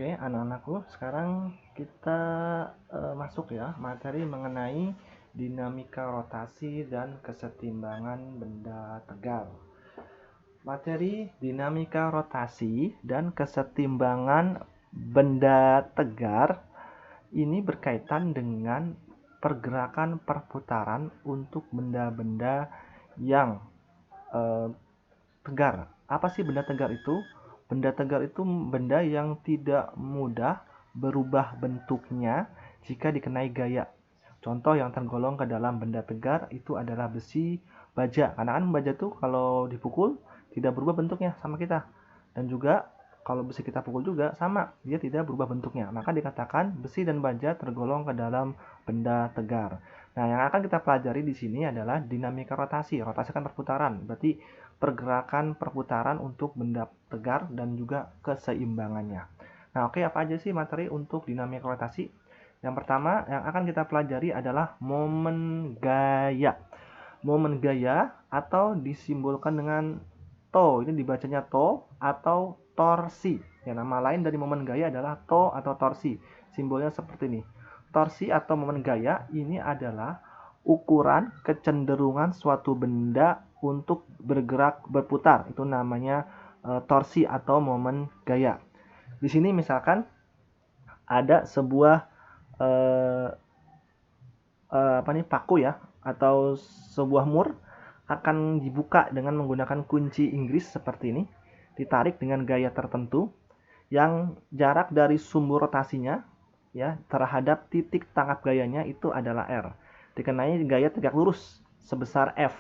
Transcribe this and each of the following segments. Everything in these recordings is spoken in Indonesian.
Oke, anak-anakku, sekarang kita masuk ya materi mengenai dinamika rotasi dan kesetimbangan benda tegar. Materi dinamika rotasi dan kesetimbangan benda tegar ini berkaitan dengan pergerakan perputaran untuk benda-benda yang tegar. Apa sih benda tegar itu? Benda tegar itu benda yang tidak mudah berubah bentuknya jika dikenai gaya. Contoh yang tergolong ke dalam benda tegar itu adalah besi, baja. Karena kan baja tuh kalau dipukul tidak berubah bentuknya sama kita. Dan juga kalau besi kita pukul juga sama, dia tidak berubah bentuknya. Maka dikatakan besi dan baja tergolong ke dalam benda tegar. Nah, yang akan kita pelajari di sini adalah dinamika rotasi. Rotasi kan perputaran, berarti pergerakan perputaran untuk benda tegar dan juga keseimbangannya. Nah, oke, apa aja sih materi untuk dinamika rotasi? Yang pertama yang akan kita pelajari adalah momen gaya. Momen gaya atau disimbolkan dengan to, ini dibacanya to atau torsi. Ya, nama lain dari momen gaya adalah to atau torsi. Simbolnya seperti ini. Torsi atau momen gaya ini adalah ukuran kecenderungan suatu benda untuk bergerak berputar. Itu namanya torsi atau momen gaya. Di sini misalkan ada sebuah paku ya, atau sebuah mur akan dibuka dengan menggunakan kunci Inggris seperti ini, ditarik dengan gaya tertentu yang jarak dari sumbu rotasinya ya terhadap titik tangkap gayanya itu adalah R. Dikenai gaya tegak lurus sebesar F.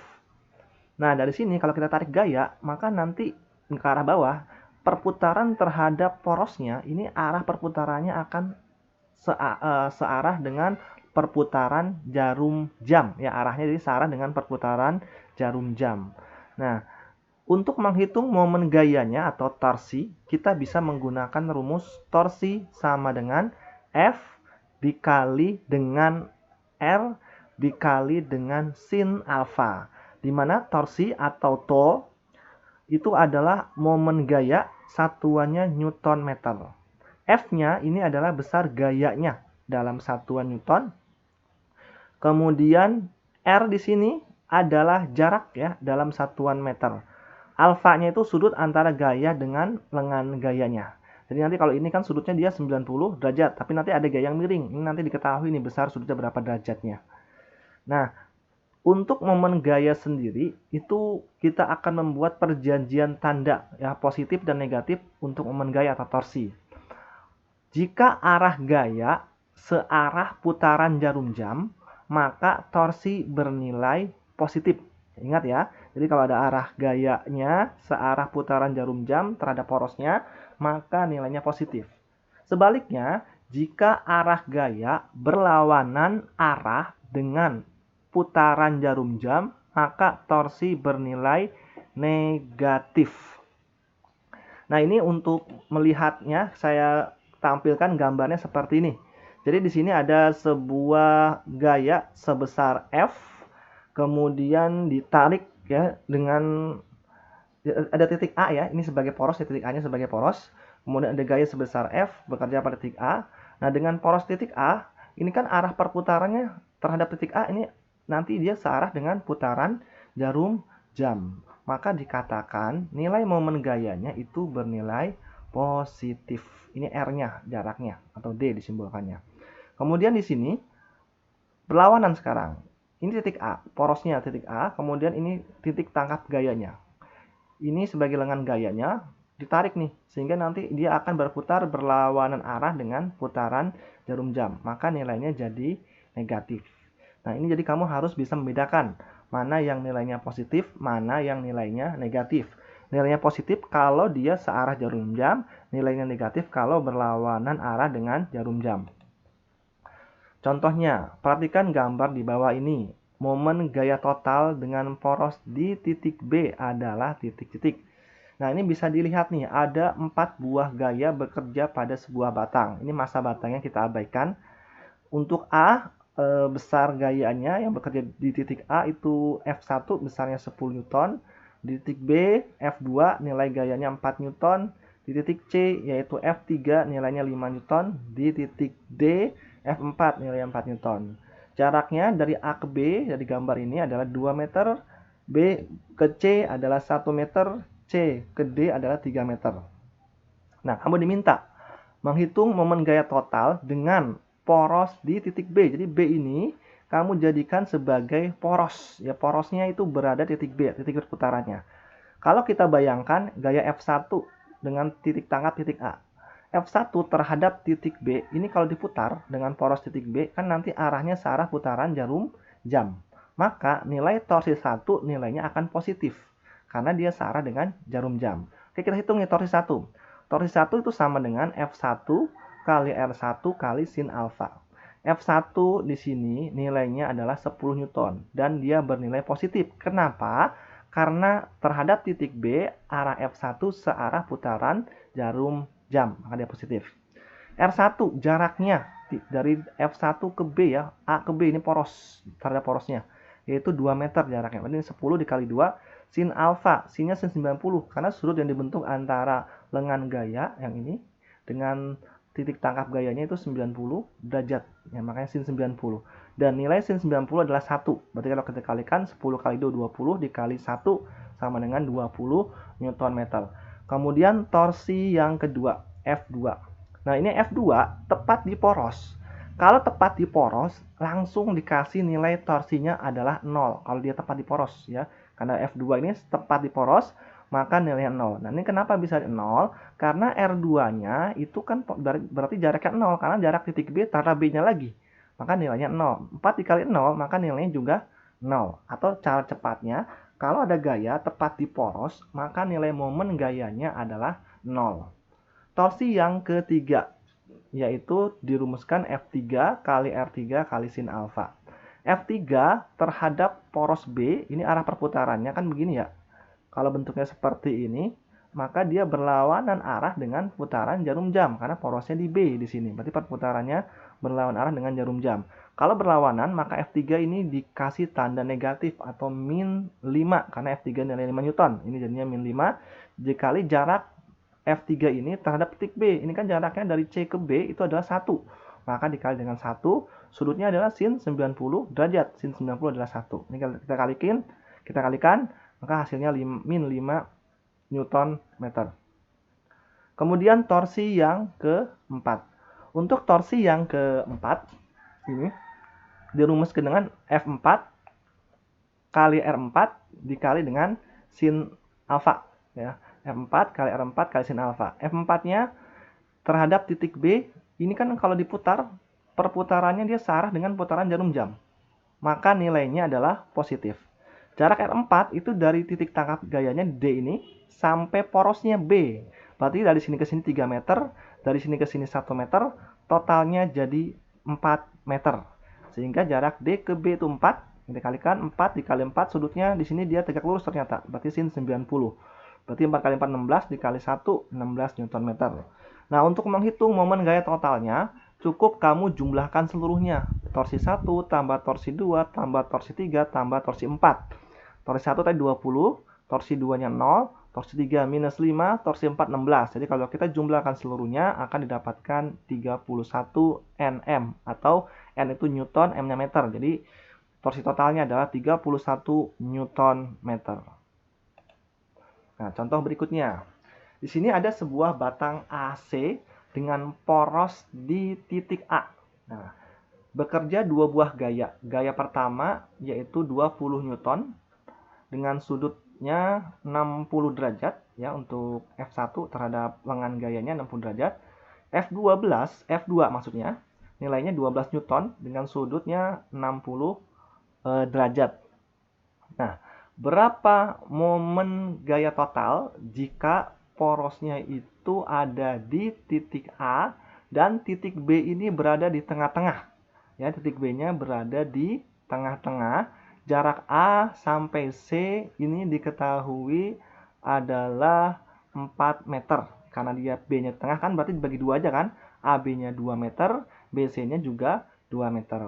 Nah, dari sini kalau kita tarik gaya, maka nanti ke arah bawah, perputaran terhadap porosnya, ini arah perputarannya akan searah dengan perputaran jarum jam. Ya, arahnya jadi searah dengan perputaran jarum jam. Nah, untuk menghitung momen gayanya atau torsi, kita bisa menggunakan rumus torsi sama dengan F dikali dengan R dikali dengan sin alfa. Di mana torsi atau to itu adalah momen gaya, satuannya Newton meter. F-nya ini adalah besar gayanya dalam satuan Newton. Kemudian R di sini adalah jarak ya dalam satuan meter. Alfanya itu sudut antara gaya dengan lengan gayanya. Jadi nanti kalau ini kan sudutnya dia 90 derajat, tapi nanti ada gaya yang miring. Ini nanti diketahui nih besar sudutnya berapa derajatnya. Nah, untuk momen gaya sendiri itu kita akan membuat perjanjian tanda ya positif dan negatif untuk momen gaya atau torsi. Jika arah gaya searah putaran jarum jam, maka torsi bernilai positif. Ingat ya, jadi kalau ada arah gayanya searah putaran jarum jam terhadap porosnya, maka nilainya positif. Sebaliknya, jika arah gaya berlawanan arah dengan putaran jarum jam, maka torsi bernilai negatif. Nah, ini untuk melihatnya saya tampilkan gambarnya seperti ini. Jadi di sini ada sebuah gaya sebesar F, kemudian ditarik ya dengan ada titik A ya, ini sebagai poros, titik A-nya sebagai poros. Kemudian ada gaya sebesar F bekerja pada titik A. Nah, dengan poros titik A, ini kan arah perputarannya terhadap titik A ini nanti dia searah dengan putaran jarum jam. Maka dikatakan nilai momen gayanya itu bernilai positif. Ini R-nya, jaraknya, atau D disimbolkannya. Kemudian di sini berlawanan sekarang. Ini titik A, porosnya titik A, kemudian ini titik tangkap gayanya. Ini sebagai lengan gayanya, ditarik nih, sehingga nanti dia akan berputar berlawanan arah dengan putaran jarum jam. Maka nilainya jadi negatif. Nah, ini jadi kamu harus bisa membedakan mana yang nilainya positif, mana yang nilainya negatif. Nilainya positif kalau dia searah jarum jam, nilainya negatif kalau berlawanan arah dengan jarum jam. Contohnya, perhatikan gambar di bawah ini. Momen gaya total dengan poros di titik B adalah titik-titik. Nah, ini bisa dilihat nih, ada 4 buah gaya bekerja pada sebuah batang. Ini massa batangnya kita abaikan. Untuk A, besar gayanya yang bekerja di titik A itu F1 besarnya 10 Newton. Di titik B, F2 nilai gayanya 4 Newton. Di Di titik C yaitu F3 nilainya 5 Newton, di titik D F4 nilainya 4 Newton. Jaraknya dari A ke B dari gambar ini adalah 2 meter, B ke C adalah 1 meter, C ke D adalah 3 meter. Nah, kamu diminta menghitung momen gaya total dengan poros di titik B. Jadi B ini kamu jadikan sebagai poros. Ya, porosnya itu berada di titik B, titik perputarannya. Kalau kita bayangkan gaya F1 dengan titik tangkap titik A. F1 terhadap titik B, ini kalau diputar dengan poros titik B, kan nanti arahnya searah putaran jarum jam. Maka nilai torsi 1 nilainya akan positif, karena dia searah dengan jarum jam. Oke, kita hitung nih torsi 1. Torsi 1 itu sama dengan F1 kali R1 kali sin alfa. F1 di sini nilainya adalah 10 Newton, dan dia bernilai positif. Kenapa? Karena terhadap titik B, arah F1 searah putaran jarum jam, maka dia positif. R1 jaraknya dari F1 ke B ya, A ke B ini poros, terhadap porosnya, yaitu 2 meter jaraknya. Ini 10 dikali 2, sin alfa, sinnya sin 90, karena sudut yang dibentuk antara lengan gaya yang ini dengan titik tangkap gayanya itu 90 derajat, ya, makanya sin 90. Dan nilai sin 90 adalah 1. Berarti kalau kita kalikan 10 kali 2, 20 dikali 1 sama dengan 20 Newton meter. Kemudian torsi yang kedua, F2. Nah, ini F2 tepat di poros. Kalau tepat di poros, langsung dikasih nilai torsinya adalah 0. Kalau dia tepat di poros ya. Karena F2 ini tepat di poros, maka nilainya 0. Nah, ini kenapa bisa 0? Karena R2-nya itu kan berarti jaraknya 0. Karena jarak titik B terhadap B-nya lagi. Maka nilainya 0. 4 dikali 0, maka nilainya juga 0. Atau cara cepatnya, kalau ada gaya tepat di poros, maka nilai momen gayanya adalah 0. Torsi yang ketiga, yaitu dirumuskan F3 kali R3 kali sin alfa. F3 terhadap poros B, ini arah perputarannya kan begini ya. Kalau bentuknya seperti ini, maka dia berlawanan arah dengan putaran jarum jam karena porosnya di B di sini. Berarti perputarannya berlawanan arah dengan jarum jam. Kalau berlawanan, maka F3 ini dikasih tanda negatif atau min 5 karena F3 nilai 5 Newton. Ini jadinya min 5 dikali jarak F3 ini terhadap titik B. Ini kan jaraknya dari C ke B itu adalah 1. Maka dikali dengan 1, sudutnya adalah sin 90 derajat. Sin 90 adalah 1. Ini kita kalikan, maka hasilnya min 5 Newton meter. Kemudian torsi yang keempat. Untuk torsi yang keempat, ini dirumuskan dengan F4 kali R4 dikali dengan sin alfa. Ya. F4 kali R4 kali sin alfa. F4-nya terhadap titik B, ini kan kalau diputar, perputarannya dia searah dengan putaran jarum jam. Maka nilainya adalah positif. Jarak R4 itu dari titik tangkap gayanya D ini sampai porosnya B. Berarti dari sini ke sini 3 meter, dari sini ke sini 1 meter, totalnya jadi 4 meter. Sehingga jarak D ke B itu 4, dikalikan 4 dikali 4, sudutnya di sini dia tegak lurus ternyata, berarti sin 90. Berarti 4 kali 4 16, dikali 1 16 Newton meter. Nah, untuk menghitung momen gaya totalnya, cukup kamu jumlahkan seluruhnya. Torsi 1 tambah torsi 2 tambah torsi 3 tambah torsi 4. Torsi 1 tadi 20, torsi 2-nya 0, torsi 3 minus 5, torsi 4 16. Jadi kalau kita jumlahkan seluruhnya akan didapatkan 31 Nm atau N itu Newton, M-nya meter. Jadi torsi totalnya adalah 31 Newton meter. Nah, contoh berikutnya. Di sini ada sebuah batang AC dengan poros di titik A. Nah, bekerja dua buah gaya. Gaya pertama yaitu 20 Newton dengan sudutnya 60 derajat ya untuk F1 terhadap lengan gayanya 60 derajat. F2 maksudnya nilainya 12 Newton dengan sudutnya 60 derajat. Nah, berapa momen gaya total jika porosnya itu ada di titik A dan titik B ini berada di tengah-tengah? Ya, titik B-nya berada di tengah-tengah. Jarak A sampai C ini diketahui adalah 4 meter. Karena dia B-nya tengah kan berarti dibagi 2 aja kan. AB-nya 2 meter, BC-nya juga 2 meter.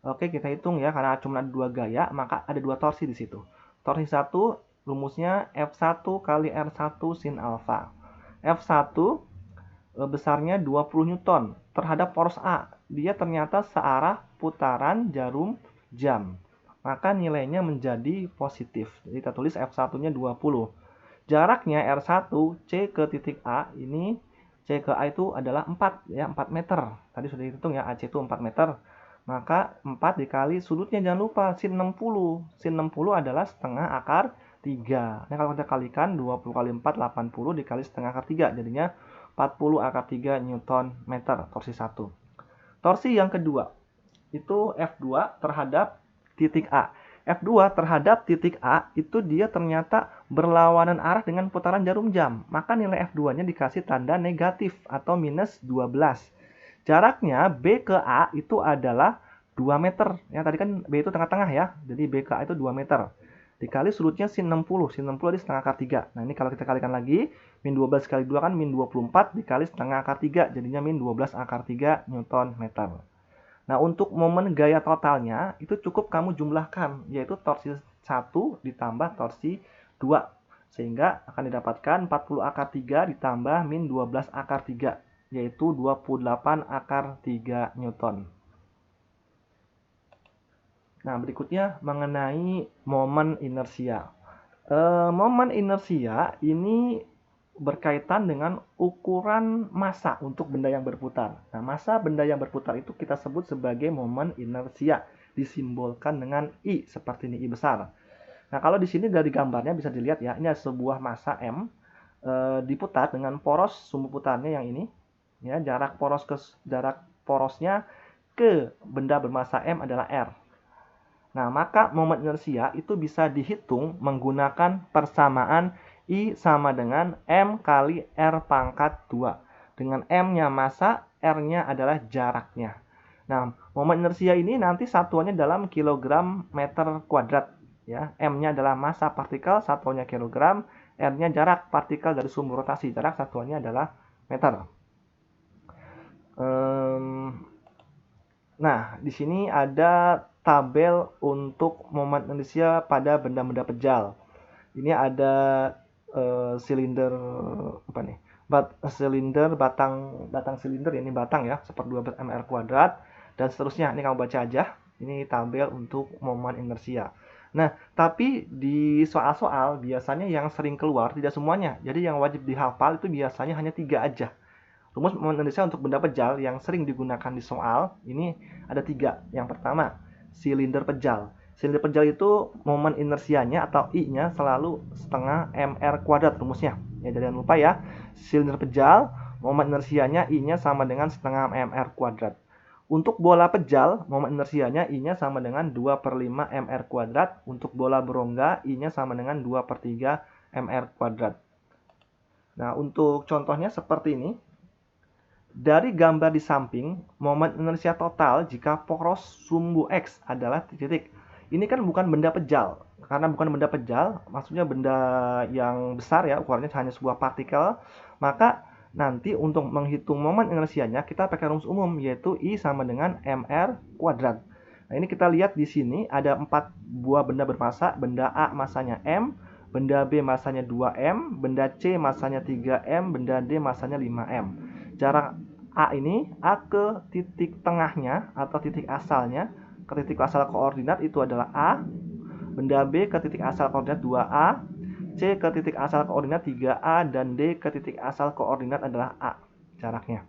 Oke, kita hitung ya. Karena cuma ada 2 gaya, maka ada 2 torsi di situ. Torsi 1 rumusnya F1 kali R1 sin alfa. F1 besarnya 20 Newton terhadap poros A. Dia ternyata searah putaran jarum jam. Maka nilainya menjadi positif. Jadi kita tulis F1-nya 20. Jaraknya R1 C ke titik A, ini C ke A itu adalah 4 ya, 4 meter. Tadi sudah dihitung ya, AC itu 4 meter. Maka 4 dikali sudutnya jangan lupa sin 60. Sin 60 adalah setengah akar 3. Nah, kalau kita kalikan 20 kali 4 80 dikali setengah akar 3, jadinya 40 akar 3 Newton meter torsi 1. Torsi yang kedua itu F2 terhadap titik A. F2 terhadap titik A itu dia ternyata berlawanan arah dengan putaran jarum jam. Maka nilai F2-nya dikasih tanda negatif atau minus 12. Jaraknya B ke A itu adalah 2 meter. Ya, tadi kan B itu tengah-tengah ya. Jadi B ke A itu 2 meter. Dikali sudutnya sin 60. Sin 60 di setengah akar 3. Nah, ini kalau kita kalikan lagi, min 12 kali 2 kan min 24 dikali setengah akar 3. Jadinya min 12 akar 3 Newton meter. Nah, untuk momen gaya totalnya itu cukup kamu jumlahkan, yaitu torsi 1 ditambah torsi 2. Sehingga akan didapatkan 40 akar 3 ditambah min 12 akar 3, yaitu 28 akar 3 Newton. Nah, berikutnya mengenai momen inersia. Momen inersia ini berkaitan dengan ukuran massa untuk benda yang berputar. Nah, massa benda yang berputar itu kita sebut sebagai momen inersia, disimbolkan dengan I seperti ini, I besar. Nah, kalau di sini dari gambarnya bisa dilihat ya, ini ada sebuah massa M diputar dengan poros sumbu putarnya yang ini. Ya, jarak porosnya ke benda bermassa M adalah R. Nah, maka momen inersia itu bisa dihitung menggunakan persamaan I sama dengan M kali R pangkat 2. Dengan M-nya massa, R-nya adalah jaraknya. Nah, momen inersia ini nanti satuannya dalam kilogram meter kuadrat. Ya, M-nya adalah massa partikel, satuannya kilogram, R-nya jarak partikel dari sumbu rotasi, jarak satuannya adalah meter. Nah, di sini ada tabel untuk momen inersia pada benda-benda pejal. Ini ada silinder apa nih? Silinder batang silinder ya, ini batang ya, seper 12 mr kuadrat dan seterusnya. Ini kamu baca aja. Ini tabel untuk momen inersia. Nah, tapi di soal-soal biasanya yang sering keluar tidak semuanya. Jadi yang wajib dihafal itu biasanya hanya 3 aja. Rumus momen inersia untuk benda pejal yang sering digunakan di soal ini ada 3. Yang pertama, silinder pejal. Silinder pejal itu momen inersianya atau I-nya selalu setengah mr kuadrat rumusnya. Ya, jangan lupa ya. Silinder pejal, momen inersianya I-nya sama dengan setengah mr kuadrat. Untuk bola pejal, momen inersianya I-nya sama dengan 2/5 mr kuadrat. Untuk bola berongga, I-nya sama dengan 2/3 mr kuadrat. Nah, untuk contohnya seperti ini. Dari gambar di samping, momen inersia total jika poros sumbu X adalah titik. Ini kan bukan benda pejal. Karena bukan benda pejal, maksudnya benda yang besar ya, ukurannya hanya sebuah partikel. Maka nanti untuk menghitung momen inersianya, kita pakai rumus umum, yaitu I sama dengan mr kuadrat. Nah, ini kita lihat di sini ada 4 buah benda bermassa. Benda A massanya M, benda B massanya 2M, benda C massanya 3M, benda D massanya 5M. Jarak A ini, A ke titik tengahnya atau titik asalnya, ke titik asal koordinat itu adalah A, benda B ke titik asal koordinat 2A, C ke titik asal koordinat 3A, dan D ke titik asal koordinat adalah A jaraknya.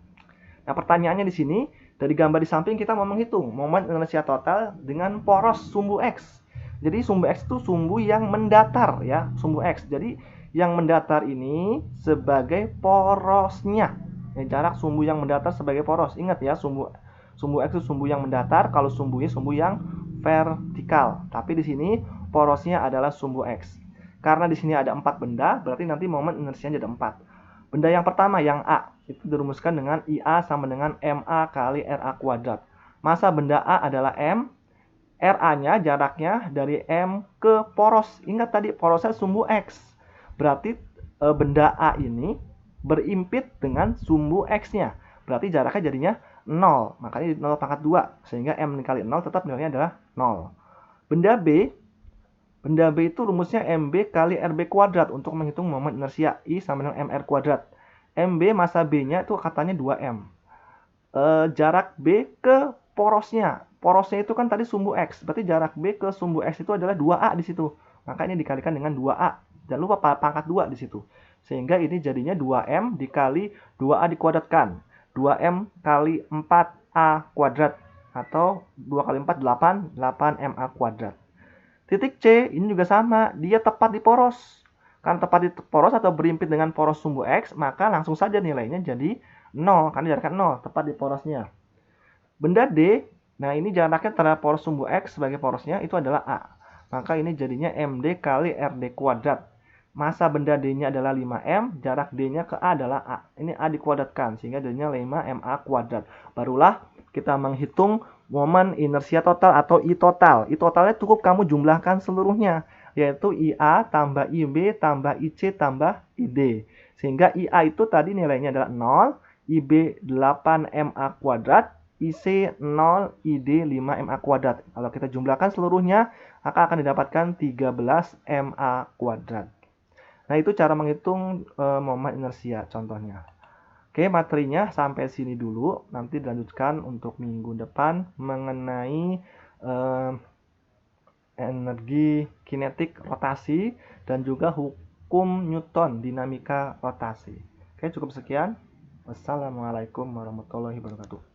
Nah, pertanyaannya di sini, dari gambar di samping kita mau menghitung momen inersia total dengan poros sumbu X. Jadi sumbu X itu sumbu yang mendatar ya, sumbu X. Jadi yang mendatar ini sebagai porosnya. Ya, jarak sumbu yang mendatar sebagai poros. Ingat ya, sumbu X itu sumbu yang mendatar, kalau sumbu ini sumbu yang vertikal. Tapi di sini porosnya adalah sumbu X. Karena di sini ada 4 benda, berarti nanti momen inersianya ada 4. Benda yang pertama yang A itu dirumuskan dengan IA sama dengan MA kali RA kuadrat. Massa benda A adalah M, RA-nya jaraknya dari M ke poros. Ingat tadi porosnya sumbu X. Berarti benda A ini berimpit dengan sumbu X-nya. Berarti jaraknya jadinya 0. Makanya 0 pangkat 2. Sehingga M dikali 0 tetap nilainya adalah 0. Benda B itu rumusnya MB kali RB kuadrat untuk menghitung momen inersia I sama dengan MR kuadrat. MB massa B-nya itu katanya 2M. Jarak B ke porosnya. Porosnya itu kan tadi sumbu X. Berarti jarak B ke sumbu X itu adalah 2A di situ. Maka ini dikalikan dengan 2A. Jangan lupa pangkat 2 di situ. Sehingga ini jadinya 2M dikali 2A dikuadratkan. 2M kali 4A kuadrat. Atau 2 kali 4, 8. 8MA kuadrat. Titik C ini juga sama. Dia tepat di poros. Karena tepat di poros atau berimpit dengan poros sumbu X, maka langsung saja nilainya jadi 0. Karena jaraknya 0, tepat di porosnya. Benda D, nah ini jaraknya terhadap poros sumbu X sebagai porosnya itu adalah A. Maka ini jadinya MD kali RD kuadrat. Massa benda D-nya adalah 5M, jarak D-nya ke A adalah A. Ini A dikuadratkan, sehingga jadinya 5MA kuadrat. Barulah kita menghitung momen inersia total atau I total. I totalnya cukup kamu jumlahkan seluruhnya, yaitu IA tambah IB tambah IC tambah ID. Sehingga IA itu tadi nilainya adalah 0, IB 8MA kuadrat, IC 0, ID 5MA kuadrat. Kalau kita jumlahkan seluruhnya, maka akan didapatkan 13MA kuadrat. Nah, itu cara menghitung momen inersia contohnya. Oke, materinya sampai sini dulu. Nanti dilanjutkan untuk minggu depan mengenai energi kinetik rotasi dan juga hukum Newton dinamika rotasi. Oke, cukup sekian. Wassalamualaikum warahmatullahi wabarakatuh.